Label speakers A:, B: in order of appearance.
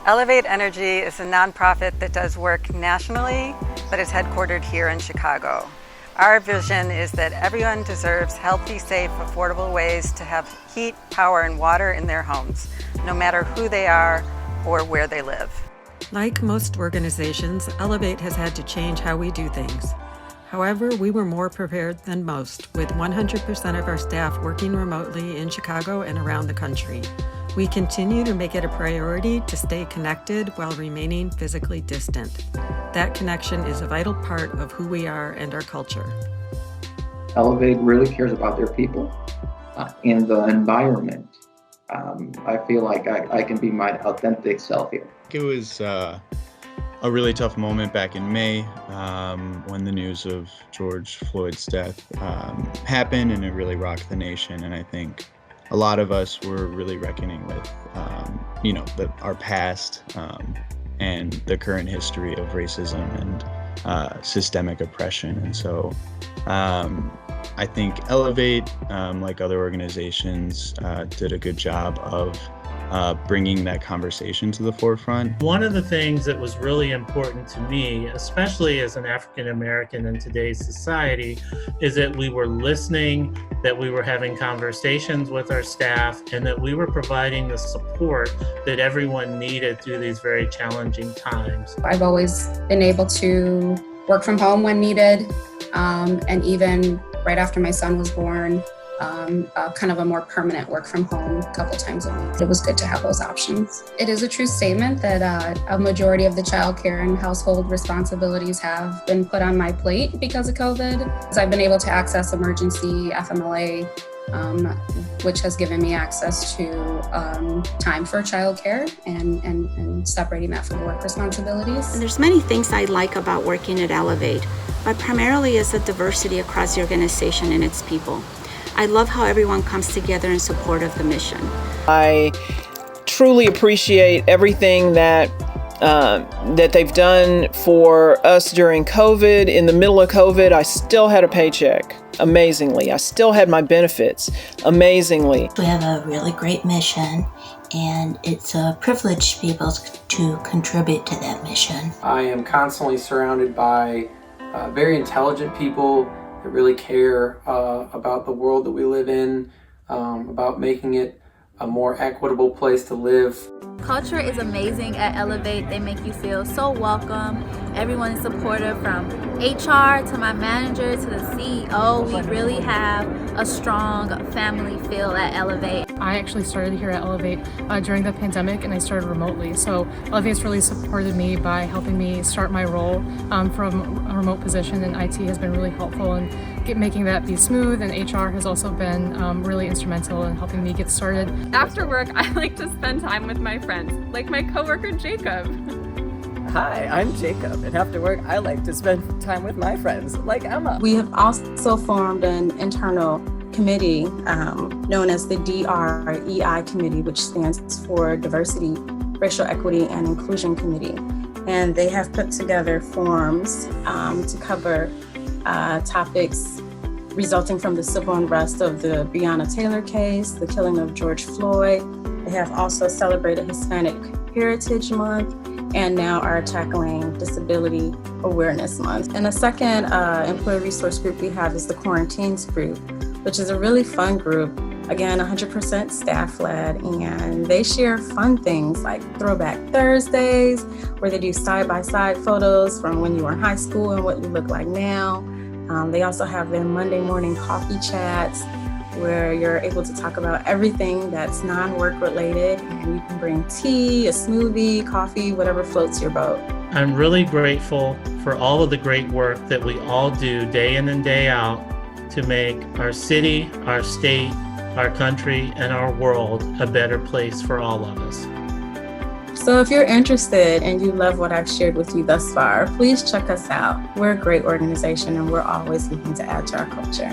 A: Elevate Energy is a nonprofit that does work nationally, but is headquartered here in Chicago. Our vision is that everyone deserves healthy, safe, affordable ways to have heat, power, and water in their homes, no matter who they are or where they live. Like most organizations, Elevate has had to change how we do things. However, we were more prepared than most, with 100% of our staff working remotely in Chicago and around the country. We continue to make it a priority to stay connected while remaining physically distant. That connection is a vital part of who we are and our culture.
B: Elevate really cares about their people and the environment. I feel like I can be my authentic self here.
C: It was a really tough moment back in May when the news of George Floyd's death happened, and it really rocked the nation. And I think a lot of us were really reckoning with, our past and the current history of racism and systemic oppression. And so I think Elevate, like other organizations, did a good job of bringing that conversation to the forefront.
D: One of the things that was really important to me, especially as an African American in today's society, is that we were listening, that we were having conversations with our staff, and that we were providing the support that everyone needed through these very challenging times.
E: I've always been able to work from home when needed, and even right after my son was born, kind of a more permanent work from home a couple times a week. It was good to have those options. It is a true statement that a majority of the childcare and household responsibilities have been put on my plate because of COVID. So I've been able to access emergency FMLA, which has given me access to time for childcare and separating that from work responsibilities.
F: And there's many things I like about working at Elevate, but primarily is the diversity across the organization and its people. I love how everyone comes together in support of the mission.
G: I truly appreciate everything that they've done for us during COVID. In the middle of COVID, I still had a paycheck, amazingly. I still had my benefits, amazingly.
H: We have a really great mission, and it's a privilege to be able to contribute to that mission.
I: I am constantly surrounded by very intelligent people that really care about the world that we live in, about making it a more equitable place to live.
J: Culture is amazing at Elevate. They make you feel so welcome. Everyone is supportive, from HR to my manager to the CEO. We really have a strong family feel at Elevate.
K: I actually started here at Elevate during the pandemic, and I started remotely. So Elevate's really supported me by helping me start my role from a remote position, and IT has been really helpful in making that be smooth, and HR has also been really instrumental in helping me get started.
L: After work, I like to spend time with my friends, like my coworker Jacob.
M: Hi, I'm Jacob, and after work, I like to spend time with my friends, like Emma.
N: We have also formed an internal committee known as the DREI Committee, which stands for Diversity, Racial Equity, and Inclusion Committee. And they have put together forums to cover topics resulting from the civil unrest of the Breonna Taylor case, the killing of George Floyd. They have also celebrated Hispanic Heritage Month, and now are tackling Disability Awareness Month. And the second employee resource group we have is the Quarantines group, which is a really fun group. Again, 100% staff-led, and they share fun things like Throwback Thursdays, where they do side-by-side photos from when you were in high school and what you look like now. They also have their Monday morning coffee chats, where you're able to talk about everything that's non-work related, and you can bring tea, a smoothie, coffee, whatever floats your boat.
D: I'm really grateful for all of the great work that we all do day in and day out to make our city, our state, our country, and our world a better place for all of us.
N: So if you're interested and you love what I've shared with you thus far, please check us out. We're a great organization, and we're always looking to add to our culture.